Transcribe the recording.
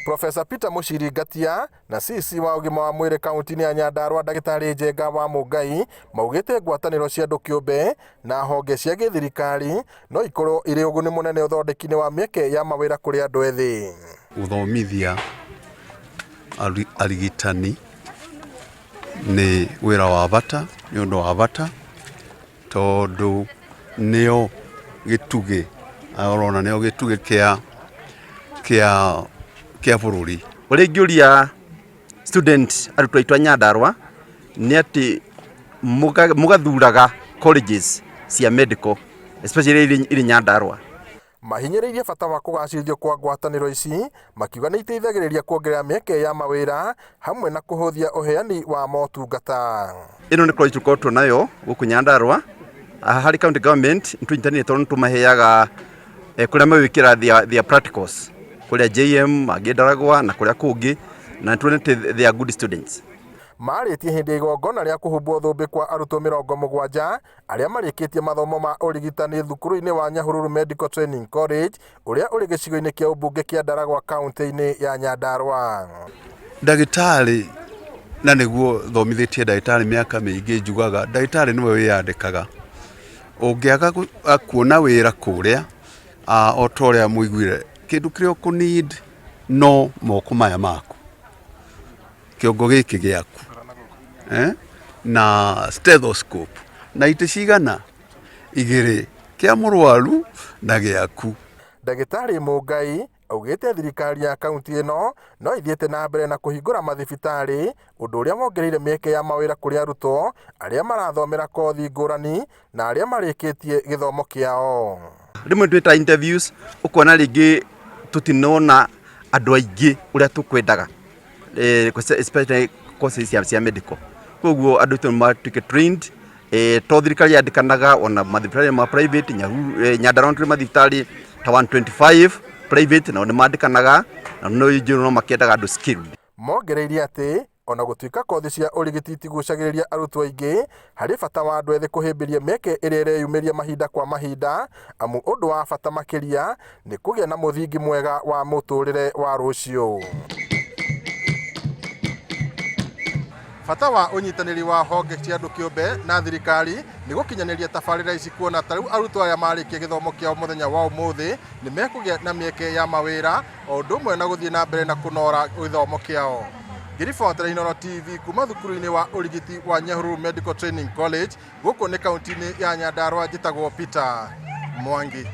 Profesa Peter Muchiri Ngatia na CC wa ũgima wa mwĩrĩ kaunti-inĩ ya Nyandarua Ndagĩtarĩ Njenga wa Mũngai maugĩte ngwatanĩro cia andũ kĩũmbe na honge cia gĩthirikari no ikorwo irĩ ũguni mũnene ũthondeki-inĩ wa mĩeke ya mawĩra kũrĩ andũ ethĩ. Gũthomithia arigitani nĩ wĩra wa bata, nĩ ũndũ wa bata tondũ nĩo gĩtugĩ arona nĩo gĩtugĩ kĩa bũrũri. Ũrĩa ingĩũria student arutwo aitũ a Nyandarua nĩ atĩ mũgathuraga colleges cia medical especially irĩ Nyandarua. Mahinyĩrĩirie bata wa kũgacĩrithio kwa ngwatanĩro ici makiuga nĩ iteithagĩrĩria kuongerera mĩeke ya mawĩra hamwe na kũhũthia ũheani wa motungata. Ĩno nĩ project tũkoragwo nayo gũkũ Nyandarua harĩ county government nĩtũnyitanĩire tondũ nĩtũmaheaga kũrĩa mawĩkĩra their practicals kũrĩa JM Agĩndaragwa na kũrĩa kũngĩ na nĩtuonete they are good students. Marĩtie hĩndĩ igongona rĩa kũhumbwo thũmbĩ kwa arutwo 70 arĩa marĩkĩtie mathomo ma ũrigitani thukuru-inĩ wa Nyahururu Medical Training College ũrĩa ũrĩ gĩcigo-inĩ kĩa ũmbunge kĩa Ndaragwa kaunti-inĩ ya Nyandarua. Ndagĩtarĩ na nĩguo thomithĩtie ndagĩtarĩ mĩaka mĩingĩ njugaga ndagĩtarĩ nĩwe wĩyandĩkaga. Ũngĩaga kuona wĩra kũrĩa o ta ũrĩa mũiguire kĩndũ kĩrĩa ũkũnid no moko maya maku kĩongo gĩkĩ gĩaku na stethoscope na itĩ cigana igĩrĩ kĩa mũrwaru na gĩaku. Ndagĩtarĩ Mũngai augĩte thirikari ya kaunti ĩno no ithiĩte na mbere na kũhingũra mathibitarĩ ũndũ ũrĩa wongereire mĩeke ya mawĩra kũrĩ arutwo arĩa marathomera kothi ngũrani na arĩa marĩkĩtie gĩthomo kĩao. Rĩmwe twĩta interviews ũkona rĩngĩ tũtinona andũ aingĩ ũrĩa tũkwendaga especially courses cia medical. Koguo andũ aitũ matuĩke trained to thirikari yandĩkanaga ona mathibitarĩ ma private Nyandarua tũrĩ mathibitarĩ ta 125 private na nĩmandĩkanaga na no makĩendaga andũ skilled. Mongereirie atĩ ona gũtuĩka kothi cia ũrigiti itigucagĩrĩria arutwo aingĩ harĩ bata wa andũ ethĩ kũhĩmbĩria mĩeke ĩrĩa ĩreyumĩria mahinda kwa mahinda amu ũndũ wa bata makĩria nĩ kũgĩa na mũthingi mwega wa mũtũrĩre wa rũciũ. Bata wa ũnyitanĩri wa honge cia andũ kĩũmbe na thirikari nĩ gũkinyanĩria tabarĩra ici kuona ta rĩu arutwo aya marĩkia gĩthomo kĩao mũthenya wa ũmũthĩ nĩ mekũgĩa na mĩeke ya mawĩra o ũndũ ũmwe na gũthiĩ na mbere na kũnora gĩthomo kĩao. Ngĩribotera Inooro TV kuma thukuru-inĩ wa ũrigiti wa Nyahururu Medical Training College gũkũ nĩ kaunti-inĩ ya Nyandarua njĩtagwo Peter Mwangi.